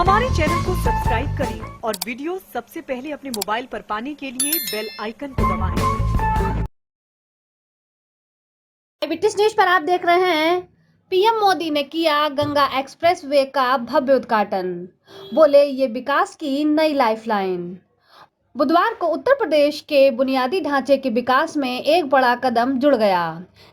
हमारे चैनल को सब्सक्राइब करें और वीडियो सबसे पहले अपने मोबाइल पर पाने के लिए बेल आइकन को दबाएं। ब्रिटिश न्यूज पर आप देख रहे हैं। पीएम मोदी ने किया गंगा एक्सप्रेसवे का भव्य उद्घाटन, बोले ये विकास की नई लाइफलाइन। बुधवार को उत्तर प्रदेश के बुनियादी ढांचे के विकास में एक बड़ा कदम जुड़ गया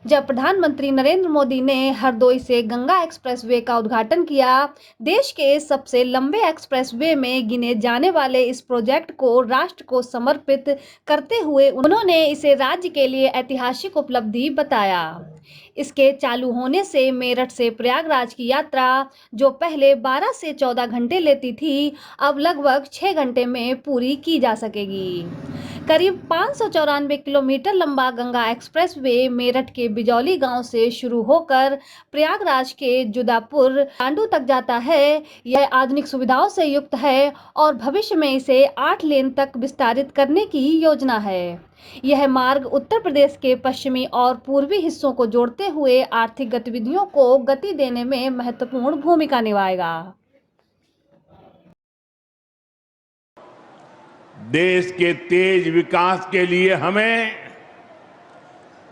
जब प्रधानमंत्री नरेंद्र मोदी ने हरदोई से गंगा एक्सप्रेसवे का उद्घाटन किया। देश के सबसे लंबे एक्सप्रेसवे में गिने जाने वाले इस प्रोजेक्ट को राष्ट्र को समर्पित करते हुए उन्होंने इसे राज्य के लिए ऐतिहासिक उपलब्धि बताया। इसके चालू होने से मेरठ से प्रयागराज की यात्रा, जो पहले 12 से 14 घंटे लेती थी, अब लगभग 6 घंटे में पूरी की जा सकेगी। करीब 594 किलोमीटर लंबा गंगा एक्सप्रेसवे मेरठ के बिजौली गांव से शुरू होकर प्रयागराज के जुदापुर टांडू तक जाता है। यह आधुनिक सुविधाओं से युक्त है और भविष्य में इसे 8 लेन तक विस्तारित करने की योजना है। यह मार्ग उत्तर प्रदेश के पश्चिमी और पूर्वी हिस्सों को जोड़ते हुए आर्थिक गतिविधियों को गति देने में महत्वपूर्ण भूमिका निभाएगा। देश के तेज विकास के लिए हमें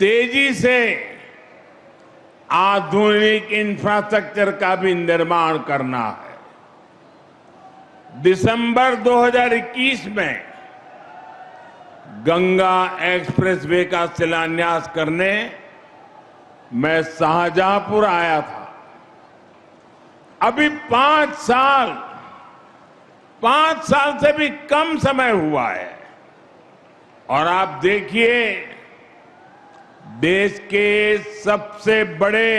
तेजी से आधुनिक इंफ्रास्ट्रक्चर का भी निर्माण करना है। दिसंबर 2021 में गंगा एक्सप्रेसवे का शिलान्यास करने मैं शाहजहांपुर आया था। अभी 5 साल से भी कम समय हुआ है और आप देखिए, देश के सबसे बड़े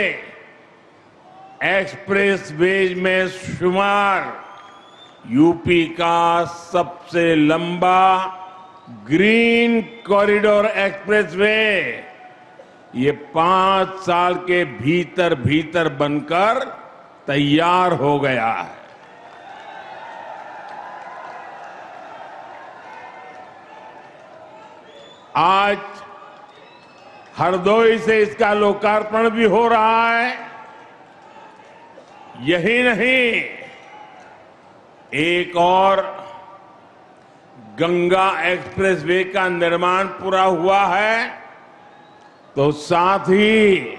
एक्सप्रेसवेज में शुमार यूपी का सबसे लंबा ग्रीन कॉरिडोर एक्सप्रेसवे ये 5 साल के भीतर बनकर तैयार हो गया है। आज हरदोई से इसका लोकार्पण भी हो रहा है। यही नहीं, एक और गंगा एक्सप्रेसवे का निर्माण पूरा हुआ है, तो साथ ही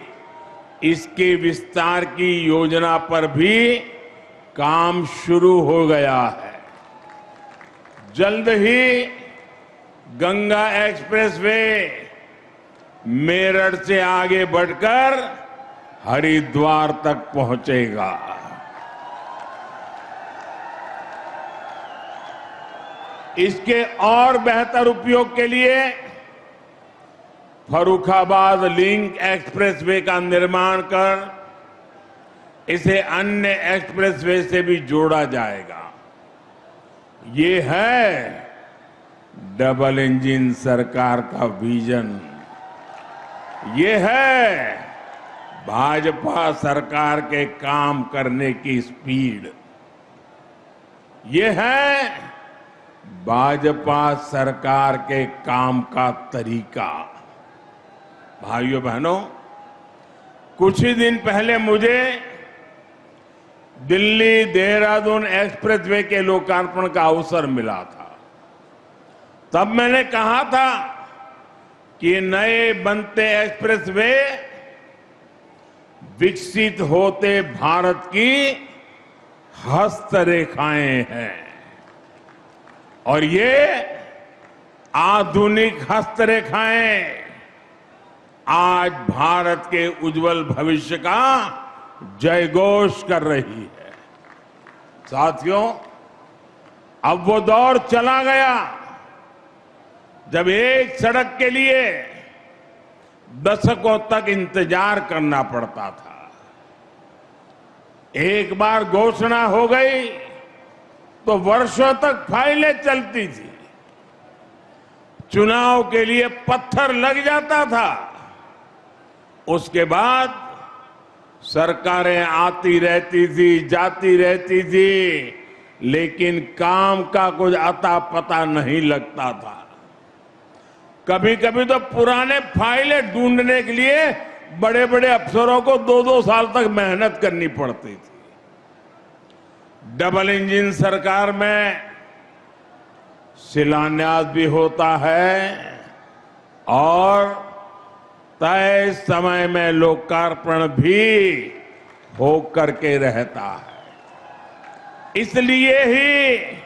इसके विस्तार की योजना पर भी काम शुरू हो गया है। जल्द ही गंगा एक्सप्रेसवे मेरठ से आगे बढ़कर हरिद्वार तक पहुंचेगा। इसके और बेहतर उपयोग के लिए फर्रुखाबाद लिंक एक्सप्रेसवे का निर्माण कर इसे अन्य एक्सप्रेसवे से भी जोड़ा जाएगा। ये है डबल इंजन सरकार का विजन। ये है भाजपा सरकार के काम करने की स्पीड। ये है भाजपा सरकार के काम का तरीका। भाइयों बहनों, कुछ ही दिन पहले मुझे दिल्ली देहरादून एक्सप्रेसवे के लोकार्पण का अवसर मिला था। तब मैंने कहा था कि नए बनते एक्सप्रेसवे विकसित होते भारत की हस्तरेखाएं हैं और ये आधुनिक हस्तरेखाएं आज भारत के उज्जवल भविष्य का जयघोष कर रही है। साथियों, अब वो दौर चला गया जब एक सड़क के लिए दशकों तक इंतजार करना पड़ता था। एक बार घोषणा हो गई तो वर्षों तक फाइलें चलती थी। चुनाव के लिए पत्थर लग जाता था, उसके बाद सरकारें आती रहती थी, जाती रहती थी, लेकिन काम का कुछ अता पता नहीं लगता था। कभी कभी तो पुराने फाइलें ढूंढने के लिए बड़े बड़े अफसरों को 2-2 साल तक मेहनत करनी पड़ती थी। डबल इंजन सरकार में शिलान्यास भी होता है और तय समय में लोकार्पण भी हो करके रहता है। इसलिए ही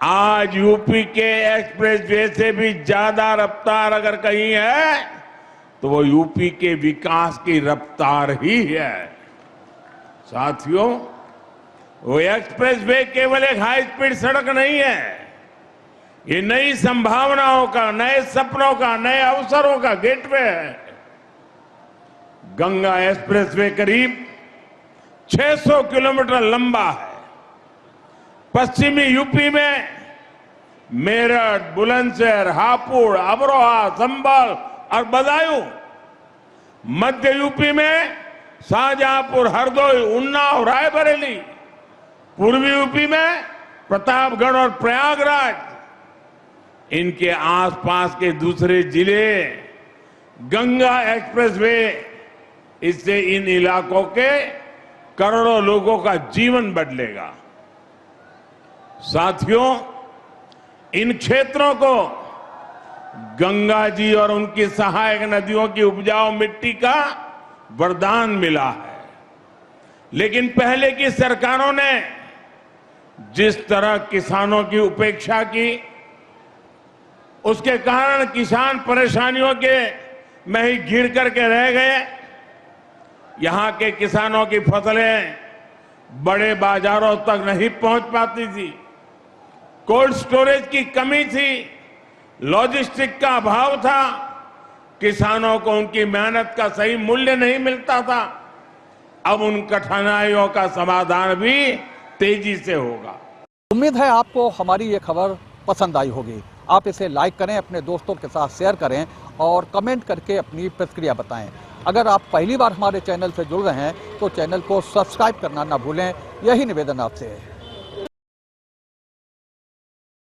आज यूपी के एक्सप्रेसवे से भी ज्यादा रफ्तार अगर कहीं है तो वो यूपी के विकास की रफ्तार ही है। साथियों, वो एक्सप्रेसवे केवल एक हाई स्पीड सड़क नहीं है, ये नई संभावनाओं का, नए सपनों का, नए अवसरों का गेटवे है। गंगा एक्सप्रेसवे करीब 600 किलोमीटर लंबा है। पश्चिमी यूपी में मेरठ, बुलंदशहर, हापुड़, अमरोहा, संभल और बदायूं, मध्य यूपी में शाहजहांपुर, हरदोई, उन्नाव, रायबरेली, पूर्वी यूपी में प्रतापगढ़ और प्रयागराज, इनके आसपास के दूसरे जिले गंगा एक्सप्रेसवे, इससे इन इलाकों के करोड़ों लोगों का जीवन बदलेगा। साथियों, इन क्षेत्रों को गंगा जी और उनकी सहायक नदियों की उपजाऊ मिट्टी का वरदान मिला है, लेकिन पहले की सरकारों ने जिस तरह किसानों की उपेक्षा की, उसके कारण किसान परेशानियों के में ही घिर करके रह गए। यहां के किसानों की फसलें बड़े बाजारों तक नहीं पहुंच पाती थी, कोल्ड स्टोरेज की कमी थी, लॉजिस्टिक का अभाव था, किसानों को उनकी मेहनत का सही मूल्य नहीं मिलता था। अब उन कठिनाइयों का समाधान भी तेजी से होगा। उम्मीद है आपको हमारी ये खबर पसंद आई होगी। आप इसे लाइक करें, अपने दोस्तों के साथ शेयर करें और कमेंट करके अपनी प्रतिक्रिया बताएं। अगर आप पहली बार हमारे चैनल से जुड़ रहे हैं तो चैनल को सब्सक्राइब करना ना भूलें। यही निवेदन आपसे है।